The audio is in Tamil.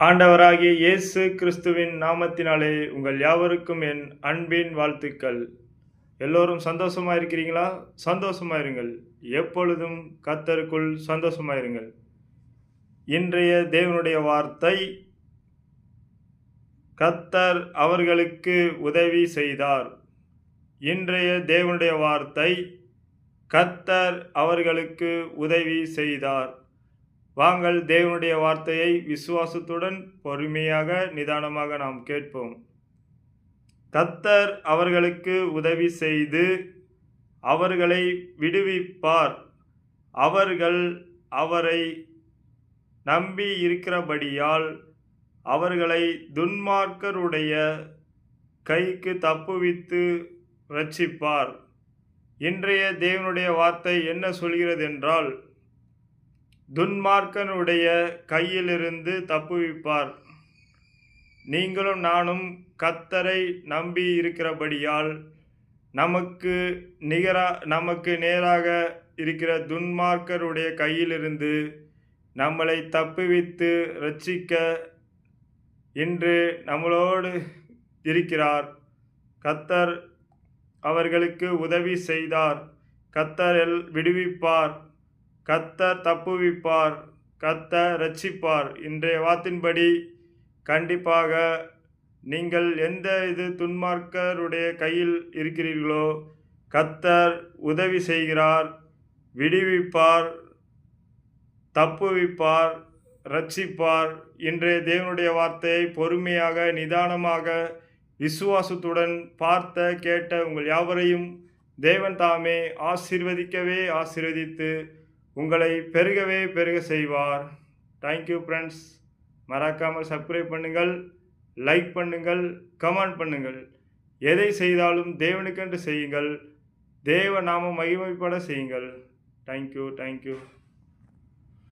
ஆண்டவராகிய இயேசு கிறிஸ்துவின் நாமத்தினாலே உங்கள் யாவருக்கும் என் அன்பின் வாழ்த்துக்கள். எல்லோரும் சந்தோஷமா இருக்கிறீங்களா? சந்தோஷமா இருங்கள். எப்பொழுதும் கர்த்தருக்குள் சந்தோஷமா இருங்கள். இன்றைய தேவனுடைய வார்த்தை, கர்த்தர் அவர்களுக்கு உதவி செய்தார். இன்றைய தேவனுடைய வார்த்தை, கர்த்தர் அவர்களுக்கு உதவி செய்தார். வாங்கள் தேவனுடைய வார்த்தையை விசுவாசத்துடன் பொறுமையாக நிதானமாக நாம் கேட்போம். கர்த்தர் அவர்களுக்கு உதவி செய்து அவர்களை விடுவிப்பார். அவர்கள் அவரை நம்பி இருக்கிறபடியால் அவர்களை துன்மார்க்கருடைய கைக்கு தப்புவித்து இரட்சிப்பார். இன்றைய தேவனுடைய வார்த்தை என்ன சொல்கிறது என்றால், துன்மார்க்கனுடைய கையிலிருந்து தப்புவிப்பார். நீங்களும் நானும் கர்த்தரை நம்பி இருக்கிறபடியால் நமக்கு நேராக இருக்கிற துன்மார்க்கருடைய கையிலிருந்து நம்மளை தப்புவித்து இரட்சிக்க இன்று நம்மளோடு இருக்கிறார். கர்த்தர் அவர்களுக்கு உதவி செய்தார். கர்த்தர் விடுவிப்பார். கர்த்தர் தப்புவிப்பார். கர்த்தர் இரட்சிப்பார். இன்றைய வார்த்தையின்படி கண்டிப்பாக நீங்கள் எந்த துன்மார்க்கருடைய கையில் இருக்கிறீர்களோ கர்த்தர் உதவி செய்கிறார், விடுவிப்பார், தப்புவிப்பார், இரட்சிப்பார். இன்றைய தேவனுடைய வார்த்தையை பொறுமையாக நிதானமாக விசுவாசத்துடன் பார்த்த கேட்ட உங்கள் யாவரையும் தேவன் தாமே ஆசீர்வதித்து உங்களை பெருக செய்வார். Thank you friends. மறக்காமல் சப்ஸ்கிரைப் பண்ணுங்கள், லைக் பண்ணுங்கள், கமெண்ட் பண்ணுங்கள். எதை செய்தாலும் தேவனுக்கென்று செய்யுங்கள். தேவ நாமம் மகிமைப்பட செய்யுங்கள். தேங்க்யூ.